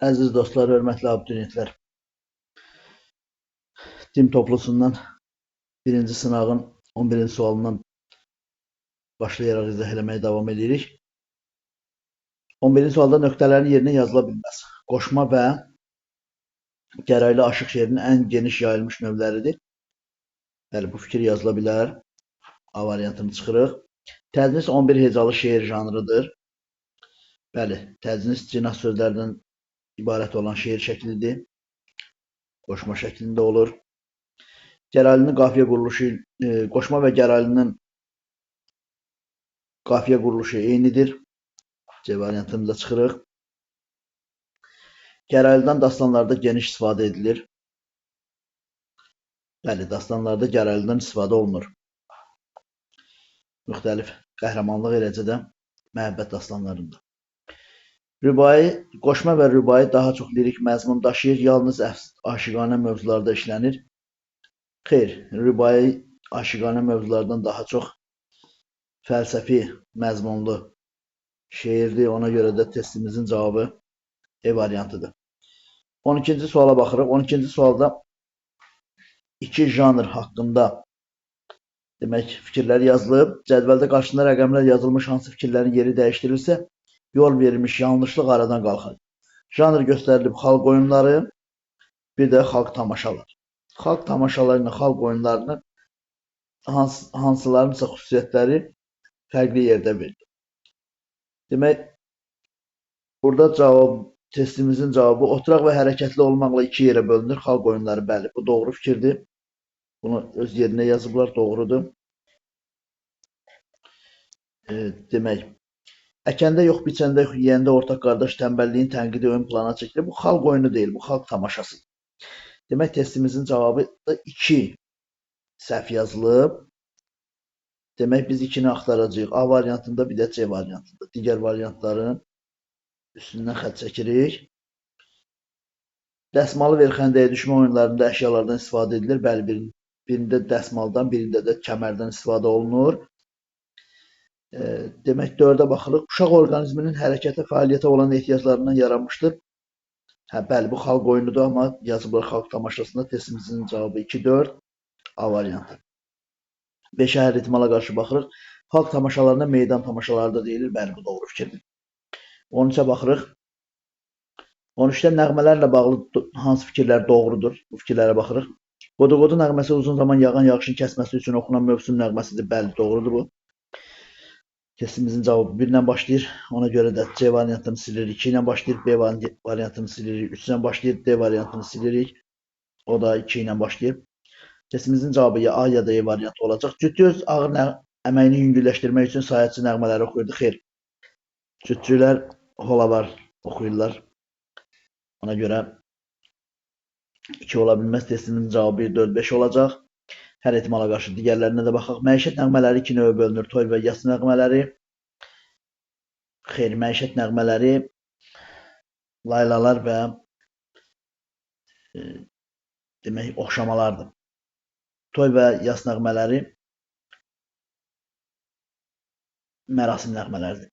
Əziz dostlar, hörmətli abituriyentlər, tim toplusundan birinci sınavın 11-ci sualından başlayaraq izah eləməyə davam edirik. 11-ci sualda nöqtələrin yerinə yazıla bilməz. Qoşma və gəraylı aşıq şeirinin ən geniş yayılmış növləridir. Bəli, bu fikir yazıla bilər. A variantını çıxırıq. Tədnis 11 hecalı şeir janrıdır. Bəli, tədnis cinah sözlərdən ibarət olan şeir şəklidir. Qoşma şəklində olur. Gəraylının qafiyə quruluşu, qoşma və gəraylının qafiyə quruluşu eynidir. C variantımıza çıxırıq. Gəraylıdan dastanlarda geniş istifadə edilir. Bəli, dastanlarda gəraylıdan istifadə olunur. Müxtəlif qəhrəmanlıq, eləcə də məhəbbət dastanlarında. Rübai, qoşma və rübai daha çox lirik məzmun daşıyır, yalnız aşiqanə mövzularda işlənir. Xeyr, rübai aşiqanə mövzulardan daha çox fəlsəfi məzmunlu şeirdir. Ona görə də testimizin cavabı E variantıdır. 12-ci suala baxırıq. 12-ci sualda iki janr haqqında demək fikirlər yazılıb. Cədvəldə qarşısında rəqəmlər yazılmış hansı fikirlərin yeri dəyişdirilsə, yol verilmiş yanlışlıq aradan qalxar. Janr göstərilib xalq oyunları, bir də xalq tamaşalar. Xalq tamaşaları ilə xalq oyunlarının hansılarınsa xüsusiyyətləri fərqli yerdə verilir. Demək, burada testimizin cavabı oturaq və hərəkətli olmaqla iki yerə bölünür. Xalq oyunları, bəli, bu doğru fikirdir. Bunu öz yerinə yazıblar, doğrudur. Demək, əkəndə yox, biçəndə yox, yeyəndə ortaq qardaş tənbəlliyin tənqidi ön plana çəkilir. Bu xalq oyunu deyil, bu xalq tamaşası. Demək, testimizin cavabı da 2 səhv yazılıb. Demək, biz 2-ni axtaracağıq. A variantında, bir də C variantında. Digər variantların üstündən xətt çəkirik. Dəsmalı ver xəndəyə düşmə oyunlarında əşyalardan istifadə edilir. Bəli, birində dəsmaldan, birində də kəmərdən istifadə olunur. Demək, 4-ə baxırıq. Uşaq orqanizminin hərəkətə, fəaliyyətə olan ehtiyaclarından yaranmışdır. Bəli, bu xalq oyunudur, amma yazıblar xalq tamaşasında. Testimizin cavabı 2-4. A variantı. 5-ə hər ehtimala qarşı baxırıq. Xalq tamaşalarına meydan tamaşaları da deyilir. Bəli, bu doğru fikirdir. 13-ə baxırıq. 13-də nəğmələrlə bağlı hansı fikirlər doğrudur? Bu fikirlərə baxırıq. Qodu-qodu nəğməsi uzun zaman yağan yağışın kəsməsi üçün oxunan mövsüm nəğməsidir. Bəli, doğrudur bu. Testimizin cavabı 1 ilə başlayır. Ona görə də C variantını silirik. 2 ilə başlayır. B variantını silirik. 3 ilə başlayır. D variantını silirik. O da 2 ilə başlayır. Testimizin cavabı ya A ya da E variantı olacaq. Cütçü öz ağır əməyini yüngülləşdirmək üçün sayətçi nəğmələri oxuyurdu. Xeyr. Cütçülər holavar oxuyurlar. Ona görə 2 ola bilməz. Testimizin cavabı 1-4-5 olacaq. Hər ehtimala qarşı digərlərinə də baxaq. Məişət nəğmələri 2 növə bölünür. Toy və yas nəğmələri. Xeyr, məişət nəğmələri laylalar və demək oxşamalardır. Toy və yas nəğmələri mərasim nəğmələridir.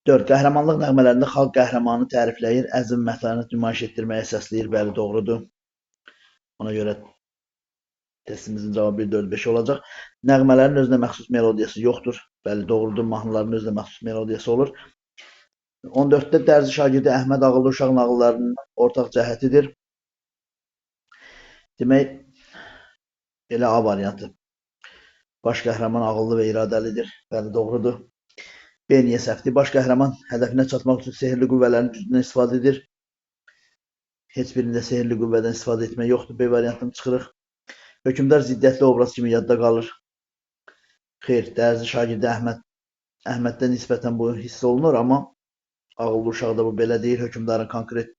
4. Qəhrəmanlıq nəğmələrində xalq qəhrəmanı tərifləyir, əzm mətanət nümayiş etdirməyə səsləyir. Bəli, doğrudur. Ona görə testimizin cavabı 1-4-5 olacaq. Nəğmələrin özünə məxsus melodiyası yoxdur. Bəli, doğrudur. Mahnıların özünə məxsus melodiyası olur. 14-də dərzi şagirdi Əhməd ağıllı uşaq nağıllarının ortaq cəhətidir. Demək, elə A variantı. Baş qəhrəman ağıllı və iradəlidir. Bəli, doğrudur. B niyə səhvdir? Baş qəhrəman hədəfinə çatmaq üçün sehirli qüvvələrin gücündən istifadə edir. Heç birində sehirli qüvvədən istifadə etmək yoxdur. B variantını çıxırıq. Hökmdar ziddiyyətli obraz kimi yadda qalır. Xeyr, dərzi şagirdi Əhməddə nisbətən bu hiss olunur, amma ağıllı uşaqda bu belə deyil. Hökmdarın konkret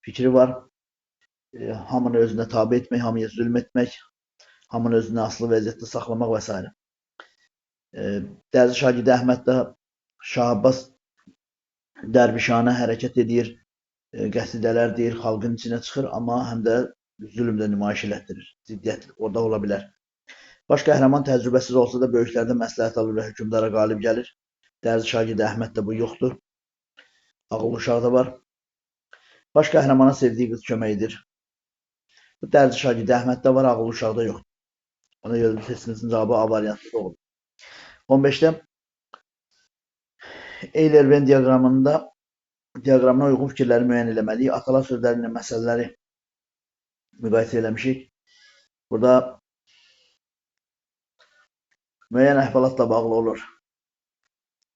fikri var. Hamını özünə tabi etmək, hamıya zülm etmək, hamını özünə asılı vəziyyətdə saxlamaq və s. Dərzi şagirdi Əhməddə Şah Abbas dərvişanə hərəkət edir, qəsidələr deyir, xalqın içinə çıxır, amma həm də zülm də nümayiş elətdirir. Ziddiyyət orada ola bilər. Baş qəhrəman təcrübəsiz olsa da böyüklərdən məsləhət alır və hökmdara qalib gəlir. Dərzi şagirdi Əhməddə bu yoxdur. Ağıllı uşaqda var. Baş qəhrəmana sevdiyi qız kömək edir. Bu dərzi şagirdi Əhməddə var, ağıllı uşaqda yox. Ona görə də testimizin cavabı A variantı doğrudur. 15-də Euler-Venn diaqramına uyğun fikirləri müəyyən eləməliyik. Atalar sözləri ilə məsələləri müqayisə eləmişik. Burada müəyyən əhvalatla bağlı olur.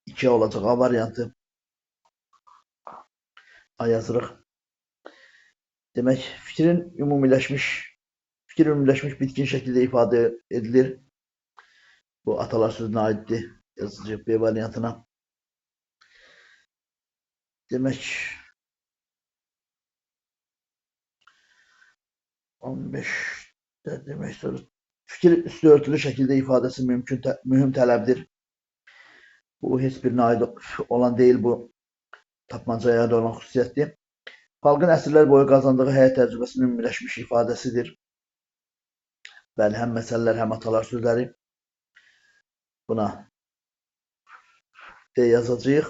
2 olacaq A variantı. A yazırıq. Demək, fikir ümumiləşmiş bitkin şəkildə ifadə edilir. Bu atalar sözünə aiddir. Yazıcı B variantına. Demək, 15'də demək sonra fikir üstü örtülü şəkildə ifadəsi mühüm tələbdir. Bu heç birinə aid olan deyil, bu tapmacaya aid olan xüsusiyyətdir. Xalqın əsrlər boyu qazandığı həyat təcrübəsinin ümumiləşmiş ifadəsidir. Bəli, həm məsələlər, həm atalar sözləri. Buna D yazacağıq.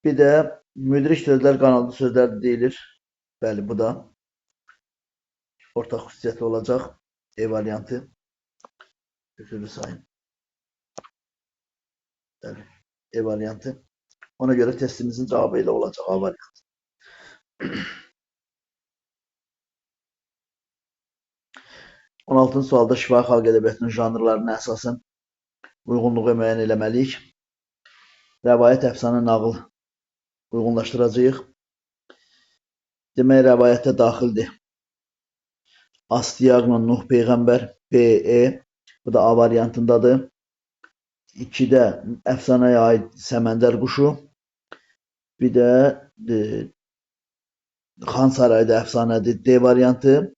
Bir də müdrik sözlər qanadlı sözlər deyilir. Bəli, bu da ortaq xüsusiyyəti olacaq. E variantı. Üzrlü sayın. Bəli, E variantı. Ona görə testimizin cavabı ilə olacaq A variantı. 16-cı sualda şifahi xalq ədəbiyyatının janrlarına əsasən uyğunluğu müəyyən eləməliyik. Rəvayət, əfsanə, nağıl uyğunlaşdıracağıq. Demək, rəvayətə daxildir. Astiaqla Nuh Peyğəmbər, B, E. Bu da A variantındadır. 2-də əfsanəyə aid Səməndər quşu. Bir də Xan Sarayda əfsanədir, D variantı.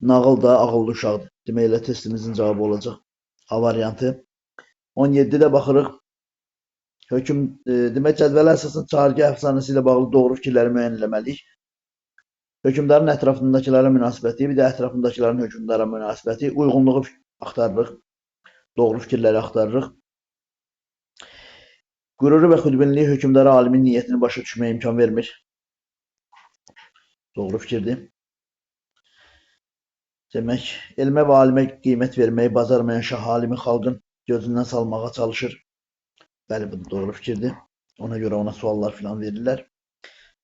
Nağıl da ağıllı uşaqdır. Demək, elə testimizin cavabı olacaq A variantı. 17-də baxırıq. Demək, cədvələ əsasən çargə əfsanəsi ilə bağlı doğru fikirləri müəyyən eləməliyik. Hökmdarın ətrafındakilara münasibəti, bir də ətrafındakilərin hökmdara münasibəti, uyğunluğu axtarırıq. Doğru fikirləri axtarırıq. Qüruru və xudbinliyi hökmdara alimin niyyətini başa düşməyə imkan vermir. Doğru fikirdir. Demək, elmə və alimə qiymət verməyi bacarmayan şah alimi xalqın gözündən salmağa çalışır. Bəli, bu doğru fikirdir. Ona görə ona suallar filan verirlər.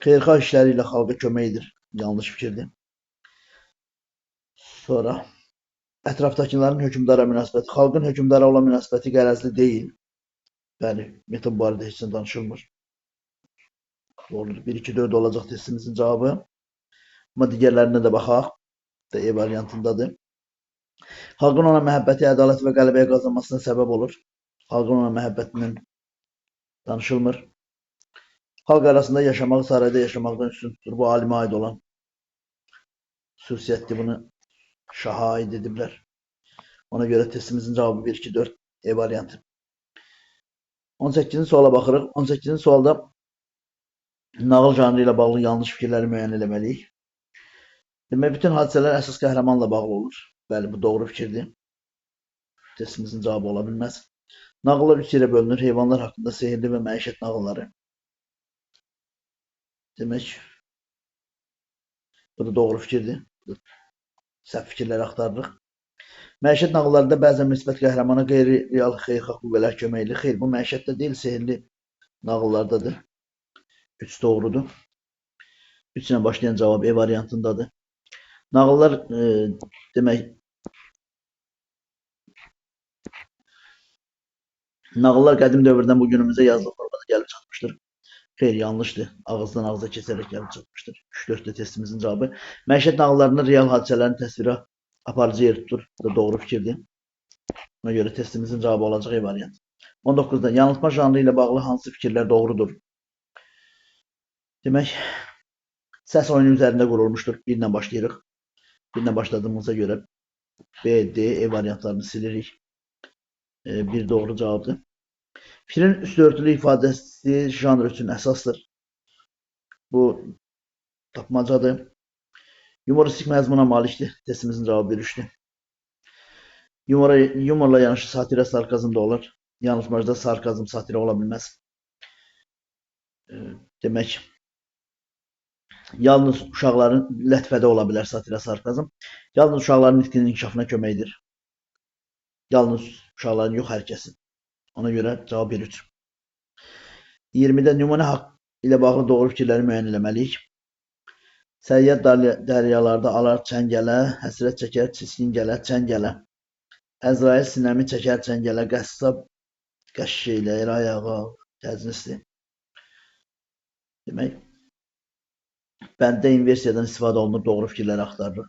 Xeyirxah işləri ilə xalqa kömək edir. Yanlış fikirdir. Sonra ətrafdakıların hökmdara münasibəti. Xalqın hökmdara olan münasibəti qərəzli deyil. Bəli, metod barədə heç nə danışılmır. Doğrudur. 1, 2, 4 olacaq testimizin cavabı. Amma digərlərinə də baxaq. E variantındadır. Xalqın ona məhəbbəti, ədalət və qələbəyə qazanmasına səbəb olur. Xalqın ona məhəbbətindən danışılmır. Xalq arasında yaşamaq sarayda yaşamaqdan üstün tutur. Bu alimə aid olan xüsusiyyətdir. Bunu şaha aid ediblər. Ona görə testimizin cavabı 1, 2, 4 E variantı. 18-ci suala baxırıq. 18-ci sualda nağıl janrı ilə bağlı yanlış fikirləri müəyyən eləməliyik. Demək, bütün hadisələr əsas qəhrəmanla bağlı olur. Bəli, bu doğru fikirdir. Testimizin cavabı ola bilməz. Nağıllar 3 yerə bölünür. Heyvanlar haqqında sehirli və məişət nağılları. Demək, bu da doğru fikirdir. Səhv fikirləri axtarırıq. Məişət nağıllarında bəzən müsbət qəhrəmana qeyri-real xeyirxah qüvvələr kömək edir. Xeyr, bu məişətdə deyil, sehirli nağıllardadır. 3 doğrudur. 3 ilə başlayan cavab E variantındadır. Nağıllar demək, nağıllar qədim dövrdən bu günümüzə yazılı formada gəlib çatmışdır. Xeyr, yanlışdır. Ağızdan ağıza keçərək gəlib çatmışdır. 3-4 testimizin cavabı. Məişət nağıllarında real hadisələrin təsviri aparıcı yer tutur. Bu da doğru fikirdir. Ona görə testimizin cavabı olacaq E variantı. 19-da yanıltma janrı ilə bağlı hansı fikirlər doğrudur? Demək, səs oyunu üzərində qurulmuşdur. 1 ilə başlayırıq. 1 ilə başladığımıza görə B, D, E variantlarını silirik. 1 doğru cavabdır. Fikrin üstü örtülü ifadəsi janr üçün əsasdır. Bu tapmacadır. Yumoristik məzmuna malikdir. Testimizin cavabı 1-3-dür. Yumorla yanaşı satirə, sarkazm da olur. Yanılmacda sarkazm, satirə ola bilməz. Demək, Yalnız uşaqların lətifədə ola bilər satira sarkazm. Yalnız uşaqların nitqinin inkişafına kömək edir. Yalnız uşaqların yox, hər kəsin. Ona görə cavab 1-3. 20-də nümunə haqq ilə bağlı doğru fikirləri müəyyən eləməliyik. Səyyad dəryalarda alar çəngələ, həsrət çəkər çiskin gələ, çəngələ. Əzrail sinəmi çəkər çəngələ, qəssab qəşş eləyir ayağa, təznisli. Demək, bənddə inversiyadan istifadə olunub doğru fikirləri axtarırıq.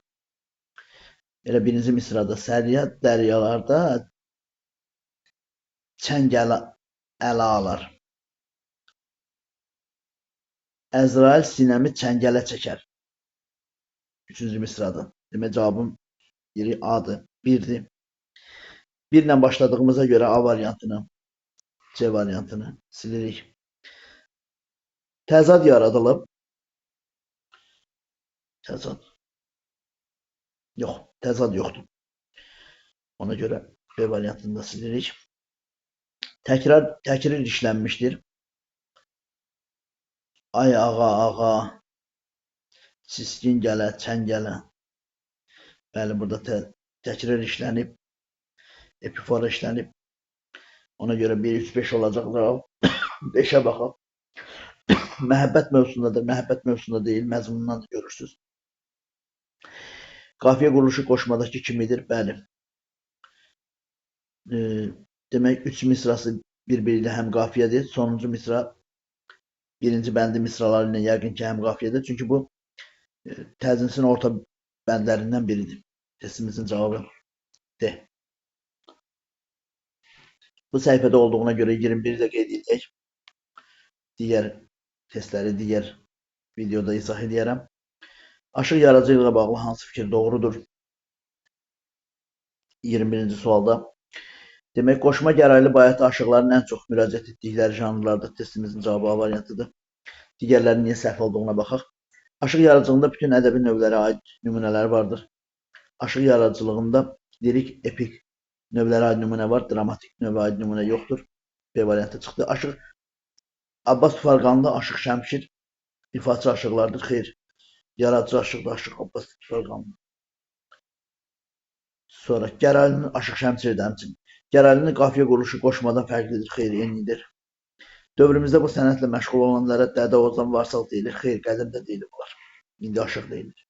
Elə birinci misrada səyyad dəryalarda çəngələ ələ alar. Əzrail sinəmi çəngələ çəkər. Üçüncü misrada. Demək, cavabım biri A-dır, 1-dir. 1-lə başladığımıza görə A variantını, C variantını silirik. Təzad yaradılıb. Təzad. Yox, təzad yoxdur. Ona görə B variantını da silirik. Təkrar işlənmişdir. Ay ağa, siskin gələ, çəngələ. Bəli, burada təkrar işlənib, epifora işlənib. Ona görə 1-3-5 olacaq cavab. 5-ə baxaq. Məhəbbət mövzusundadır, məhəbbət mövzusunda deyil, məzmunundan da görürsünüz. Qafiyə quruluşu qoşmadakı kimidir? Bəli. Demək, 3 misrası bir-biri ilə həm qafiyədir. Sonuncu misra birinci bəndi misraları ilə yəqin ki, həm qafiyədir. Çünki bu təznisin orta bəndlərindən biridir. Testimizin cavabı D. Bu səhifədə olduğuna görə 21-i də qeyd edək. Digər testləri digər videoda izah edərəm. Aşıq yaradıcılıqla bağlı hansı fikir doğrudur? 21-ci sualda. Demək, qoşma gəraylı bayatı aşıqların ən çox müraciət etdikləri janrlardır. Testimizin cavabı A variantıdır. Digərlərinin niyə səhv olduğuna baxaq. Aşıq yaradıcılığında bütün ədəbi növlərə aid nümunələr vardır. Aşıq yaradıcılığında lirik, epik növlərə aid nümunə var, dramatik növə aid nümunə yoxdur. B variantı çıxdı. Aşıq Abbas Tufarqanlı, Aşıq Şəmşir ifaçı aşıqlardır. Xeyr. Yaradıcı aşıqdır, Aşıq Abbas Tufarqanlı. Sonra Gəraylinin Aşıq Şəmşirdir həmçinin. Gəraylinin qafiyə quruluşu qoşmadan fərqlidir. Xeyr, eynidir. Dövrümüzdə bu sənətlə məşğul olanlara Dədə Ozan Varsaq deyilir. Xeyr, qədimdə deyilir bunlar. İndi aşıq deyilir.